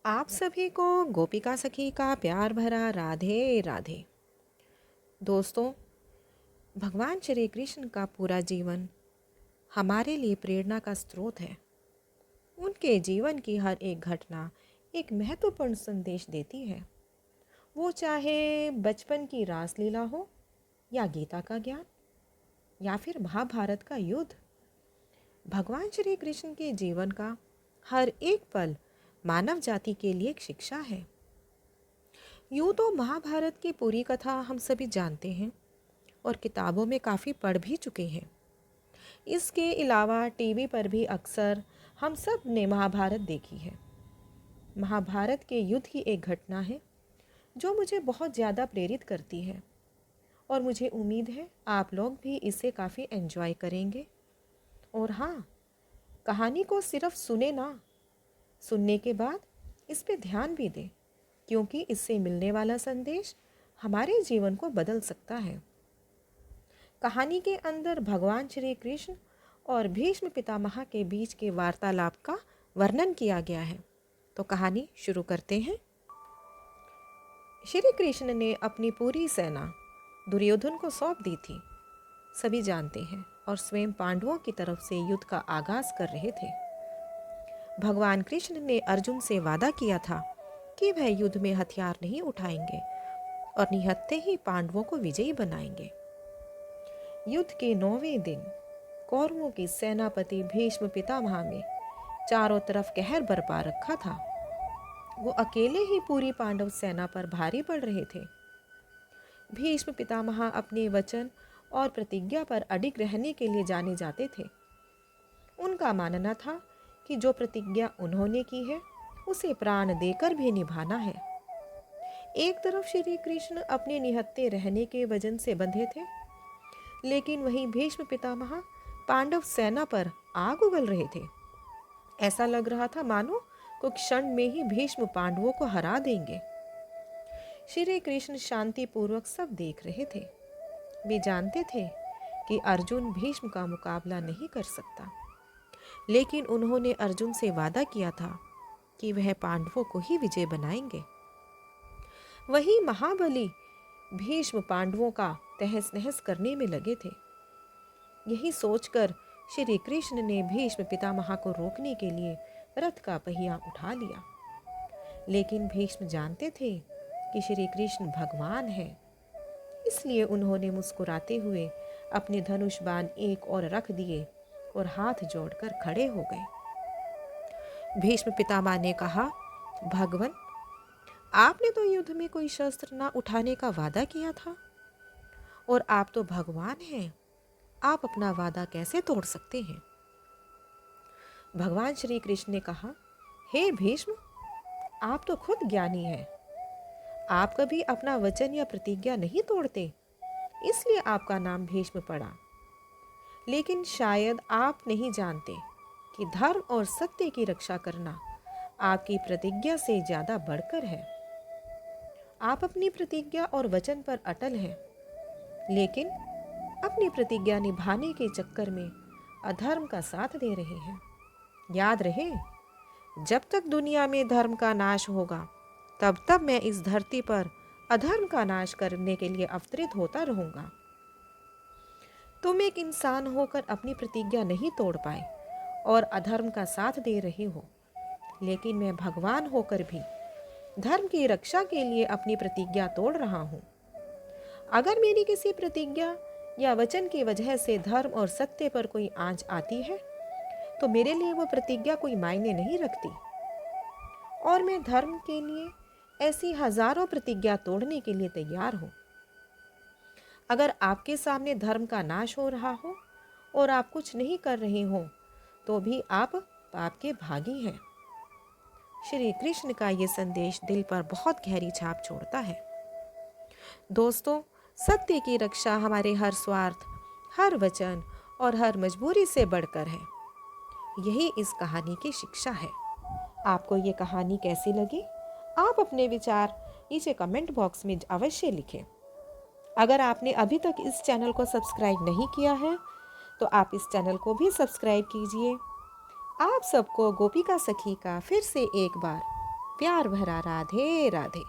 आप सभी को गोपिका सखी का प्यार भरा राधे राधे। दोस्तों, भगवान श्री कृष्ण का पूरा जीवन हमारे लिए प्रेरणा का स्रोत है। उनके जीवन की हर एक घटना एक महत्वपूर्ण संदेश देती है। वो चाहे बचपन की रासलीला हो या गीता का ज्ञान या फिर महाभारत का युद्ध, भगवान श्री कृष्ण के जीवन का हर एक पल मानव जाति के लिए एक शिक्षा है। यूँ तो महाभारत की पूरी कथा हम सभी जानते हैं और किताबों में काफ़ी पढ़ भी चुके हैं। इसके अलावा टीवी पर भी अक्सर हम सब ने महाभारत देखी है। महाभारत के युद्ध की एक घटना है जो मुझे बहुत ज़्यादा प्रेरित करती है और मुझे उम्मीद है आप लोग भी इसे काफ़ी एंजॉय करेंगे। और हाँ, कहानी को सिर्फ सुने ना, सुनने के बाद इस पे ध्यान भी दें, क्योंकि इससे मिलने वाला संदेश हमारे जीवन को बदल सकता है। कहानी के अंदर भगवान श्री कृष्ण और भीष्म पितामह के बीच के वार्तालाप का वर्णन किया गया है। तो कहानी शुरू करते हैं। श्री कृष्ण ने अपनी पूरी सेना दुर्योधन को सौंप दी थी, सभी जानते हैं, और स्वयं पांडवों की तरफ से युद्ध का आगाज कर रहे थे। भगवान कृष्ण ने अर्जुन से वादा किया था कि वह युद्ध में हथियार नहीं उठाएंगे और निहत्थे ही पांडवों को विजयी बनाएंगे। युद्ध के 9वें दिन कौरवों के सेनापति भीष्म पितामह में चारों तरफ कहर बरपा रखा था। वो अकेले ही पूरी पांडव सेना पर भारी पड़ रहे थे। भीष्म पितामह अपने वचन और प्रतिज्ञा पर अडिग रहने के लिए जाने जाते थे। उनका मानना था कि जो प्रतिज्ञा उन्होंने की है उसे प्राण देकर भी निभाना है। एक तरफ श्री कृष्ण अपने निहत्थे रहने के वजन से बंधे थे, लेकिन वहीं भीष्म पितामह पांडव सेना पर आग उगल रहे थे। ऐसा लग रहा था मानो कुछ क्षण में ही भीष्म पांडवों को हरा देंगे। श्री कृष्ण शांतिपूर्वक सब देख रहे थे। वे जानते थे कि अर्जुन भीष्म का मुकाबला नहीं कर सकता, लेकिन उन्होंने अर्जुन से वादा किया था कि वह पांडवों को ही विजय बनाएंगे। वही महाबली भीष्म पांडवों का तहस नहस करने में लगे थे। यही सोचकर श्री कृष्ण ने भीष्म पितामह को रोकने के लिए रथ का पहिया उठा लिया, लेकिन भीष्म जानते थे कि श्री कृष्ण भगवान है, इसलिए उन्होंने मुस्कुराते हुए अपने धनुष बाण एक और रख दिए और हाथ जोड़कर खड़े हो गए। भीष्म पितामह ने कहा, भगवान, आपने तो युद्ध में कोई शस्त्र ना उठाने का वादा किया था और आप तो भगवान हैं, आप अपना वादा कैसे तोड़ सकते हैं? भगवान श्री कृष्ण ने कहा, हे भीष्म, आप तो खुद ज्ञानी हैं। आप कभी अपना वचन या प्रतिज्ञा नहीं तोड़ते, इसलिए आपका नाम भीष्म पड़ा। लेकिन शायद आप नहीं जानते कि धर्म और सत्य की रक्षा करना आपकी प्रतिज्ञा से ज़्यादा बढ़कर है। आप अपनी प्रतिज्ञा और वचन पर अटल हैं, लेकिन अपनी प्रतिज्ञा निभाने के चक्कर में अधर्म का साथ दे रहे हैं। याद रहे, जब तक दुनिया में धर्म का नाश होगा, तब तक मैं इस धरती पर अधर्म का नाश करने के लिए अवतरित होता रहूंगा। तुम एक इंसान होकर अपनी प्रतिज्ञा नहीं तोड़ पाए और अधर्म का साथ दे रहे हो, लेकिन मैं भगवान होकर भी धर्म की रक्षा के लिए अपनी प्रतिज्ञा तोड़ रहा हूँ। अगर मेरी किसी प्रतिज्ञा या वचन की वजह से धर्म और सत्य पर कोई आंच आती है, तो मेरे लिए वो प्रतिज्ञा कोई मायने नहीं रखती और मैं धर्म के लिए ऐसी हजारों प्रतिज्ञा तोड़ने के लिए तैयार हूँ। अगर आपके सामने धर्म का नाश हो रहा हो और आप कुछ नहीं कर रहे हो, तो भी आप पाप के भागी हैं। श्री कृष्ण का ये संदेश दिल पर बहुत गहरी छाप छोड़ता है। दोस्तों, सत्य की रक्षा हमारे हर स्वार्थ, हर वचन और हर मजबूरी से बढ़कर है। यही इस कहानी की शिक्षा है। आपको ये कहानी कैसी लगी? आप अपने विचार नीचे कमेंट बॉक्स में अवश्य लिखें। अगर आपने अभी तक इस चैनल को सब्सक्राइब नहीं किया है, तो आप इस चैनल को भी सब्सक्राइब कीजिए। आप सबको गोपिका सखी का फिर से एक बार प्यार भरा राधे राधे।